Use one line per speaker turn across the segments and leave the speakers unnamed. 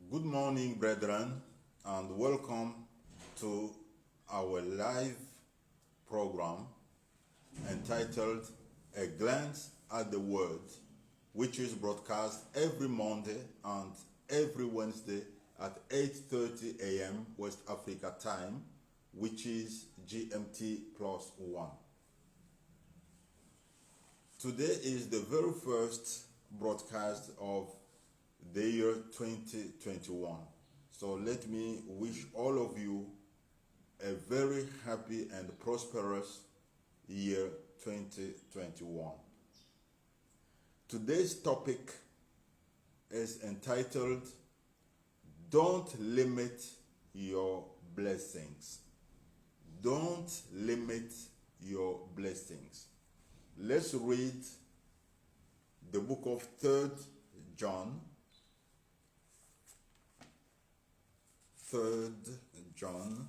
Good morning, brethren, and welcome to our live program entitled A Glance at the Word, which is broadcast every Monday and every Wednesday at 8:30 a.m. West Africa time, which is GMT plus 1. Today is the very first broadcast of the year 2021. So let me wish all of you a very happy and prosperous year 2021. Today's topic is entitled, Don't Limit Your Blessings. Don't limit your blessings. Let's read the book of 3 John. 3 John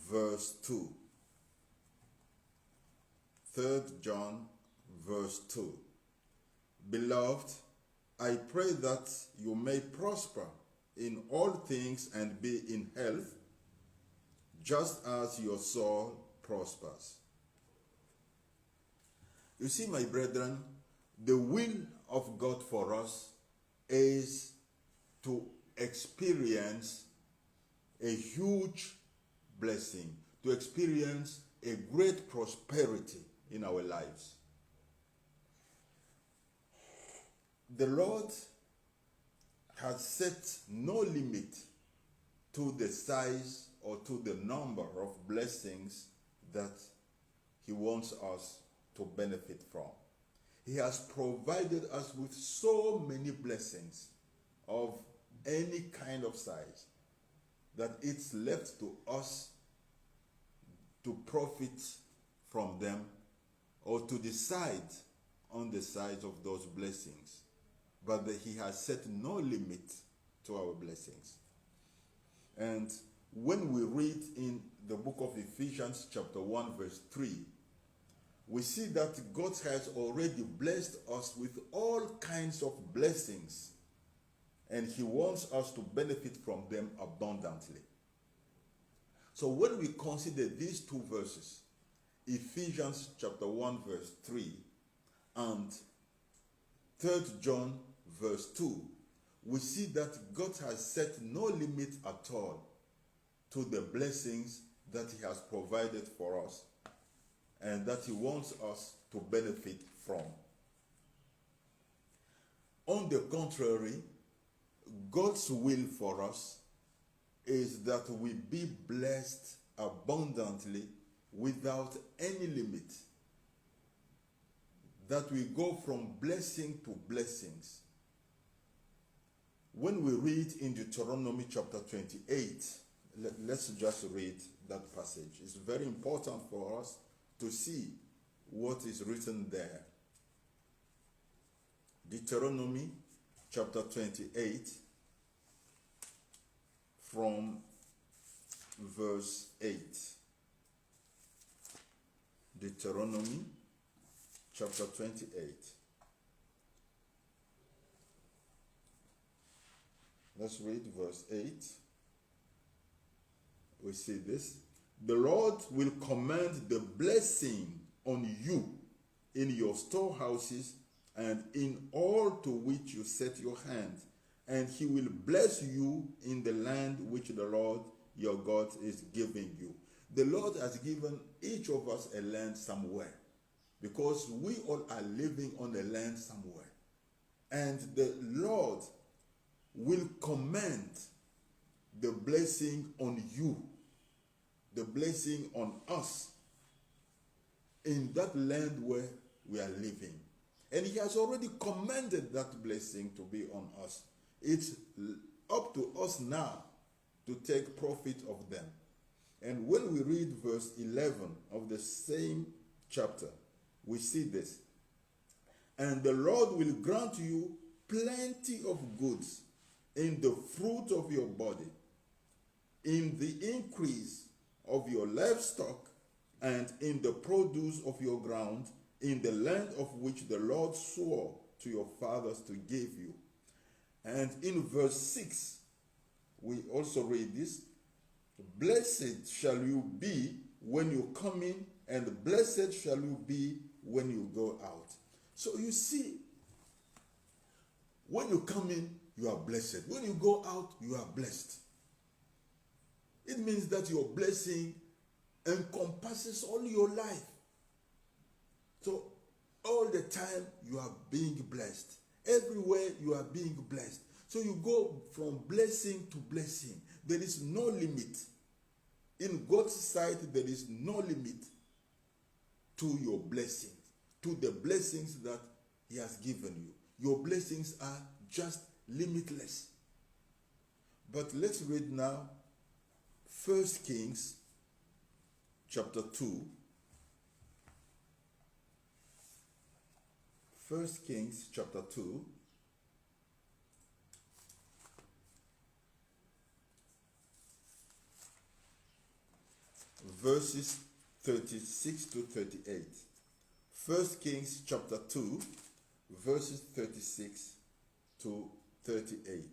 verse 2. 3 John verse 2. Beloved, I pray that you may prosper in all things and be in health, just as your soul prospers. You see, my brethren, the will of God for us is to experience a huge blessing, to experience a great prosperity in our lives. The Lord has set no limit to the size or to the number of blessings that He wants us to benefit from. He has provided us with so many blessings of any kind of size that it's left to us to profit from them or to decide on the size of those blessings. But He has set no limit to our blessings. And when we read in the book of Ephesians chapter 1 verse 3, we see that God has already blessed us with all kinds of blessings, and He wants us to benefit from them abundantly. So when we consider these two verses, Ephesians chapter 1 verse 3 and 3 John verse 2, we see that God has set no limit at all to the blessings that He has provided for us and that He wants us to benefit from. On the contrary, God's will for us is that we be blessed abundantly without any limit. That we go from blessing to blessings. When we read in Deuteronomy chapter 28, let's just read that passage. It's very important for us to see what is written there. Deuteronomy chapter 28 from verse 8. Deuteronomy chapter 28. Let's read verse 8. We see this. The Lord will command the blessing on you in your storehouses and in all to which you set your hand, and He will bless you in the land which the Lord your God is giving you. The Lord has given each of us a land somewhere, because we all are living on a land somewhere. And the Lord will command the blessing on you, the blessing on us in that land where we are living. And He has already commanded that blessing to be on us. It's up to us now to take profit of them. And when we read verse 11 of the same chapter, we see this. And the Lord will grant you plenty of goods in the fruit of your body, in the increase of your livestock, and in the produce of your ground, in the land of which the Lord swore to your fathers to give you. And in verse 6, we also read this: blessed shall you be when you come in, and blessed shall you be when you go out. So you see, when you come in, you are blessed. When you go out, you are blessed. It means that your blessing encompasses all your life. So all the time you are being blessed. Everywhere you are being blessed. So you go from blessing to blessing. There is no limit. In God's sight, there is no limit to your blessings, to the blessings that He has given you. Your blessings are just limitless. But let's read now 1 Kings chapter 2. 1 Kings chapter 2. Verses 36 to 38. 1 Kings chapter 2, verses 36 to 38.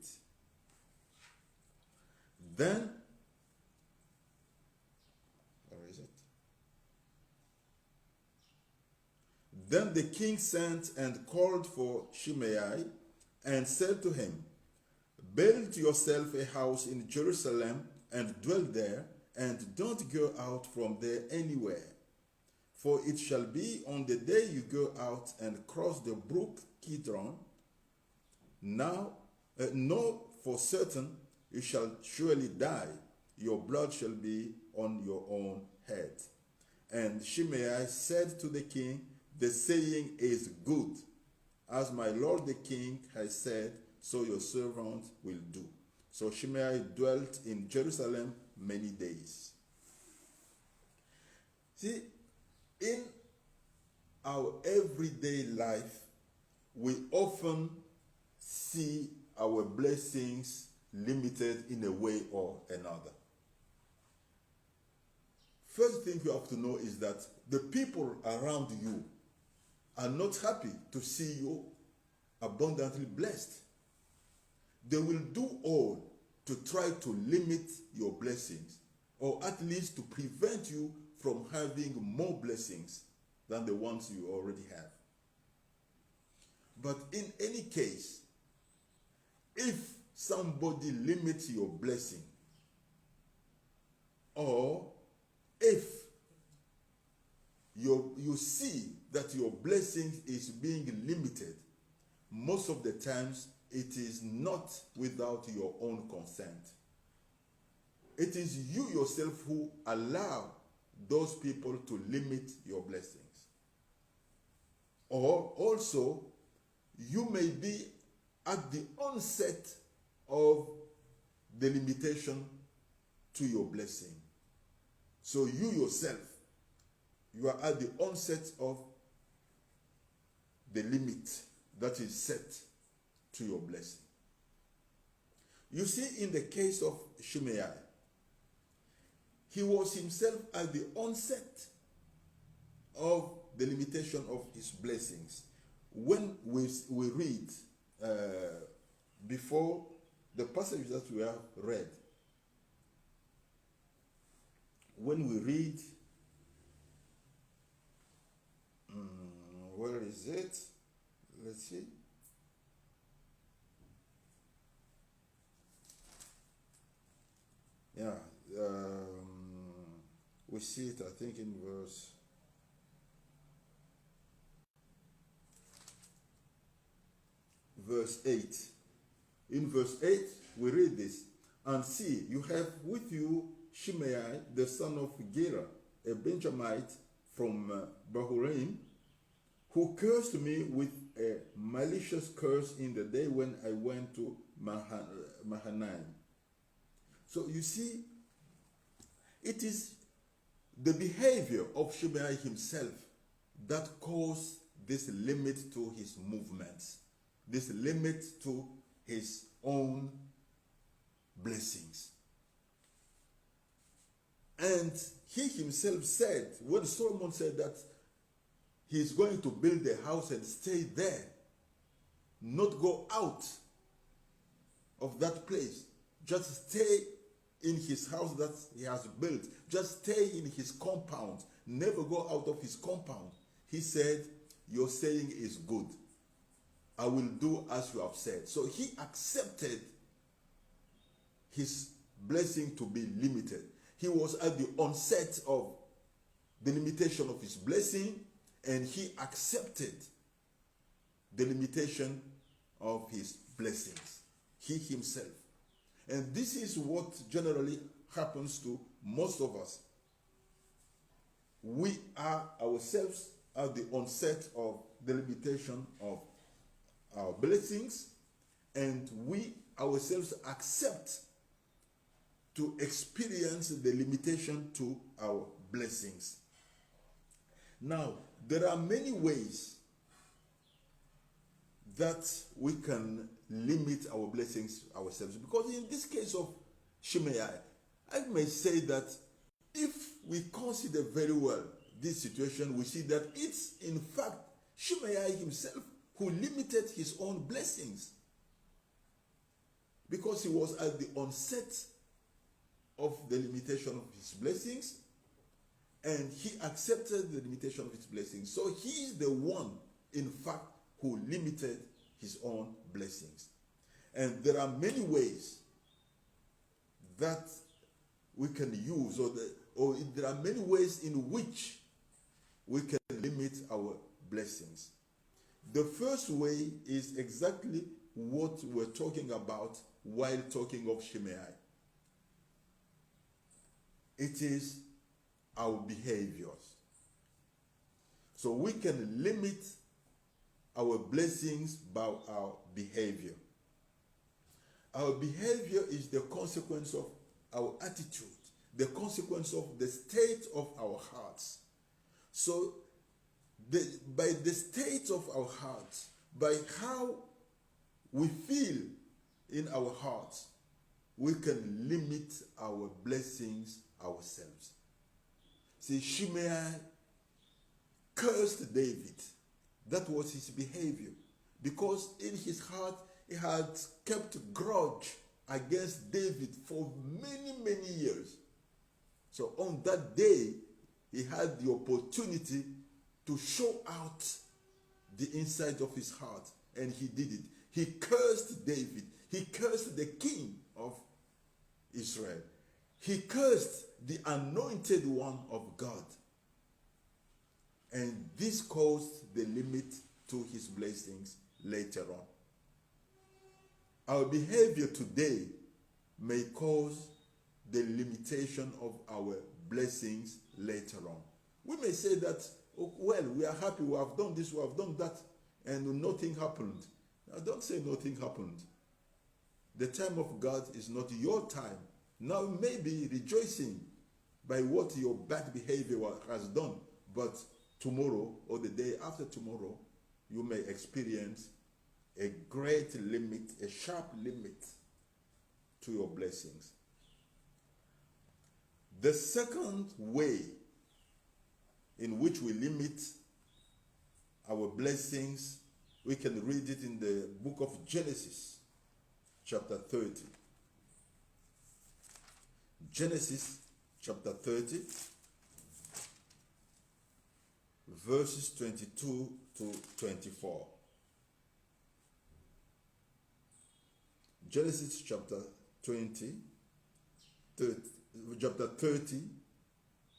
Then, where is it? Then the king sent and called for Shimei and said to him, build yourself a house in Jerusalem and dwell there, and don't go out from there anywhere. For it shall be on the day you go out and cross the brook Kidron, know for certain you shall surely die. Your blood shall be on your own head. And Shimei said to the king, the saying is good. As my lord the king has said, so your servant will do. So Shimei dwelt in Jerusalem many days. See, in our everyday life, we often see our blessings limited in a way or another. First thing you have to know is that the people around you are not happy to see you abundantly blessed. They will do all to try to limit your blessings, or at least to prevent you from having more blessings than the ones you already have. But in any case, if somebody limits your blessing, or if you see that your blessing is being limited, most of the times it is not without your own consent. It is you yourself who allow those people to limit your blessings. Or also, you may be at the onset of the limitation to your blessing. So you yourself, you are at the onset of the limit that is set to your blessing. You see, in the case of Shimei, he was himself at the onset of the limitation of his blessings. When we read before the passage that we have read, when we read, where is it? Let's see. Yeah, we see it, I think, in verse 8. In verse 8, we read this. And see, you have with you Shimei, the son of Gera, a Benjamite from Bahurim, who cursed me with a malicious curse in the day when I went to Mahanaim. So you see, it is the behavior of Shimei himself that caused this limit to his movements, this limit to his own blessings. And he himself said, when Solomon said that he's going to build a house and stay there, not go out of that place. Just stay in his house that he has built. Just stay in his compound. Never go out of his compound. He said, your saying is good. I will do as you have said. So he accepted his blessing to be limited. He was at the onset of the limitation of his blessing, and he accepted the limitation of his blessings. He himself. And this is what generally happens to most of us. We are ourselves at the onset of the limitation of our blessings, and we ourselves accept to experience the limitation to our blessings. Now, there are many ways that we can limit our blessings ourselves. Because in this case of Shimei, I may say that if we consider very well this situation, we see that it's in fact Shimei himself who limited his own blessings. Because he was at the onset of the limitation of his blessings, and he accepted the limitation of his blessings. So he is the one, in fact, who limited his own blessings. And there are many ways that we can use, or there are many ways in which we can limit our blessings. The first way is exactly what we're talking about while talking of Shimei. It is our behaviors. So we can limit our blessings by our behavior. Our behavior is the consequence of our attitude, the consequence of the state of our hearts. So by the state of our hearts, by how we feel in our hearts, we can limit our blessings ourselves. See, Shimei cursed David. That was his behavior. Because in his heart, he had kept grudge against David for many, many years. So on that day, he had the opportunity to show out the inside of his heart. And he did it. He cursed David. He cursed the king of Israel. He cursed the anointed one of God. And this caused the limit to his blessings later on. Our behavior today may cause the limitation of our blessings later on. We may say that, oh, well, we are happy, we have done this, we have done that, and nothing happened. Now, don't say nothing happened. The time of God is not your time. Now you may be rejoicing by what your bad behavior has done, but tomorrow or the day after tomorrow, you may experience a great limit, a sharp limit to your blessings. The second way in which we limit our blessings, we can read it in the book of Genesis, chapter 30. Genesis chapter 30, verses 22 to 24. Genesis chapter 30,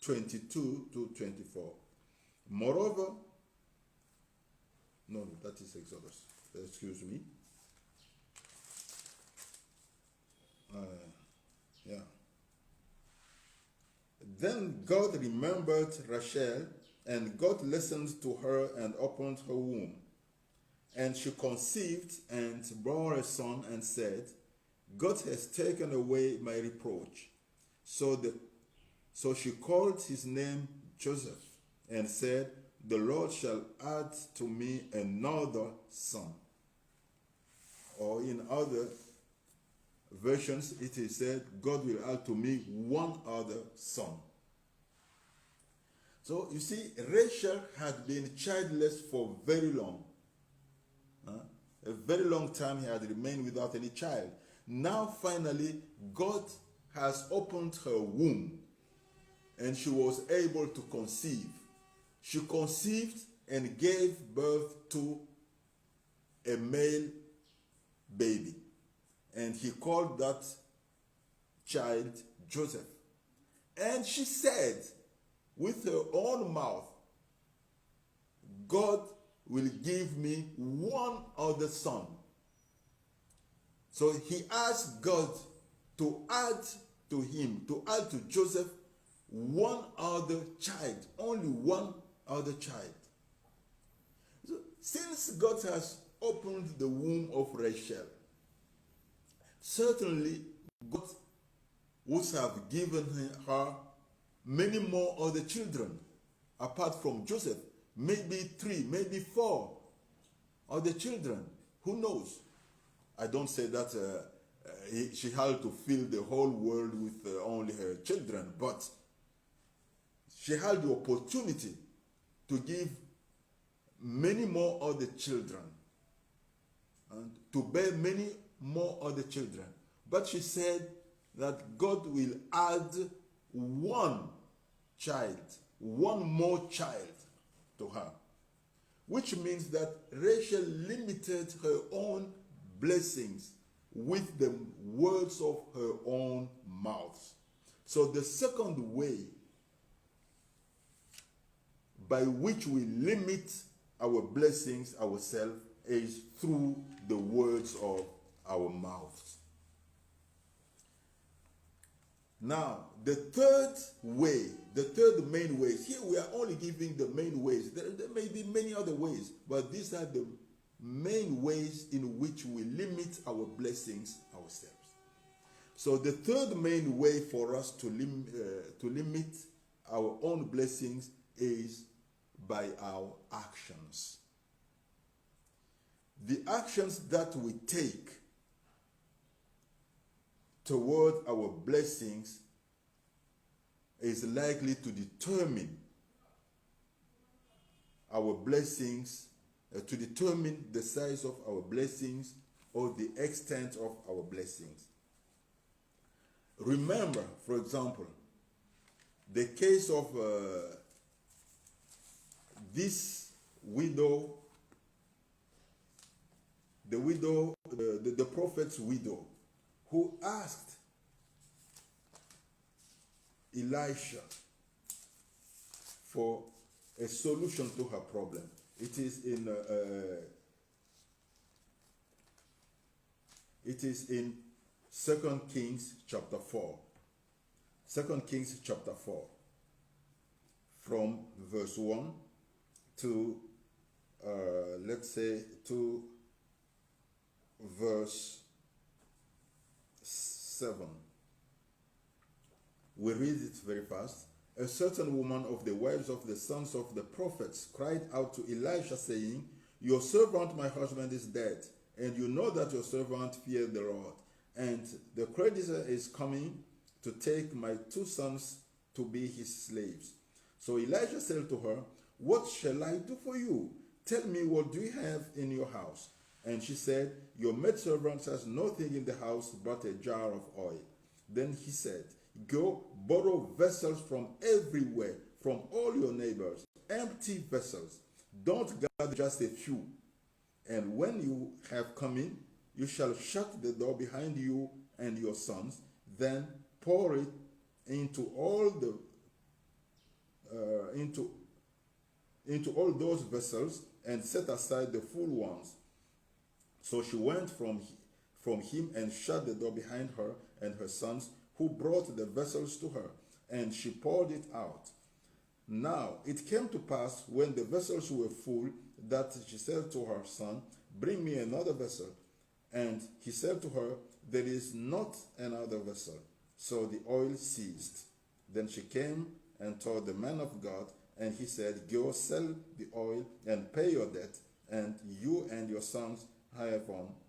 22 to 24. Moreover, no, that is Exodus. Excuse me. Then God remembered Rachel, and God listened to her and opened her womb. And she conceived and bore a son and said, God has taken away my reproach. So she called his name Joseph and said, the Lord shall add to me another son. Or in other versions, it is said, God will add to me one other son. So you see, Rachel had been childless for very long. A very long time he had remained without any child. Now finally, God has opened her womb and she was able to conceive. She conceived and gave birth to a male baby. And he called that child Joseph. And she said with her own mouth, God will give me one other son. So he asked God to add to him, to add to Joseph one other child, only one other child. So, since God has opened the womb of Rachel, certainly God would have given her many more other children apart from Joseph. Maybe 3, maybe 4 other children. Who knows? I don't say that she had to fill the whole world with only her children, but she had the opportunity to give many more other children and to bear many more other children. But she said that God will add one child, one more child to her, which means that Rachel limited her own blessings with the words of her own mouth. So the second way by which we limit our blessings ourselves is through the words of our mouths. Now, the third way, the third main ways, here we are only giving the main ways. There may be many other ways, but these are the main ways in which we limit our blessings ourselves. So the third main way for us to limit our own blessings is by our actions. The actions that we take toward our blessings is likely to determine our blessings, to determine the size of our blessings or the extent of our blessings. Remember, for example, the case of this widow, the prophet's widow, who asked Elisha for a solution to her problem. It is in 2 Kings chapter 4. 2 Kings chapter 4, from verse 1 to let's say to verse 7. We read it very fast. A certain woman of the wives of the sons of the prophets cried out to Elisha, saying, Your servant, my husband, is dead, and you know that your servant feared the Lord, and the creditor is coming to take my 2 sons to be his slaves. So Elisha said to her, What shall I do for you? Tell me, what do you have in your house? And she said, Your maidservant has nothing in the house but a jar of oil. Then he said, Go, borrow vessels from everywhere, from all your neighbors, empty vessels. Don't gather just a few. And when you have come in, you shall shut the door behind you and your sons. Then pour it into all all those vessels, and set aside the full ones. So she went from him and shut the door behind her and her sons, who brought the vessels to her, and she poured it out. Now it came to pass, when the vessels were full, that she said to her son, Bring me another vessel. And he said to her, There is not another vessel. So the oil ceased. Then she came and told the man of God, and he said, Go sell the oil and pay your debt, and you and your sons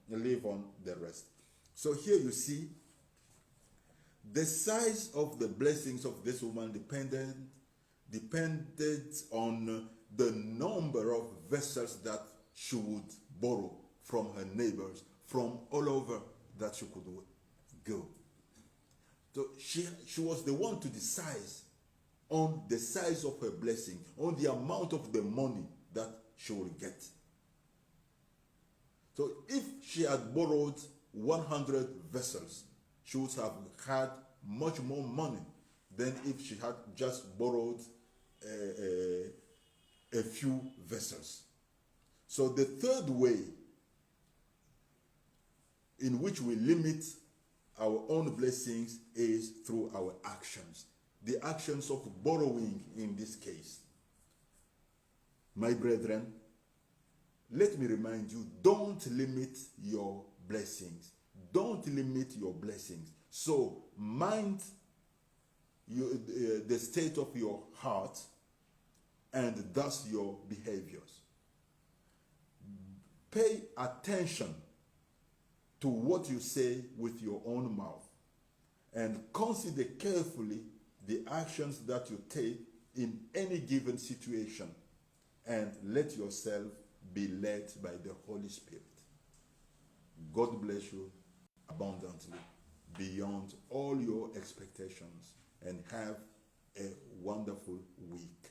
live on the rest. So here you see, depended on the number of vessels that she would borrow from her neighbors, from all over that she could go. So she was the one to decide on the size of her blessing, on the amount of the money that she will get. So if she had borrowed 100 vessels, she would have had much more money than if she had just borrowed a few vessels. So the third way in which we limit our own blessings is through our actions. The actions of borrowing in this case. My brethren, let me remind you, don't limit your blessings. Don't limit your blessings. So mind the state of your heart and thus your behaviors. Pay attention to what you say with your own mouth and consider carefully the actions that you take in any given situation, and let yourself be led by the Holy Spirit. God bless you abundantly beyond all your expectations, and have a wonderful week.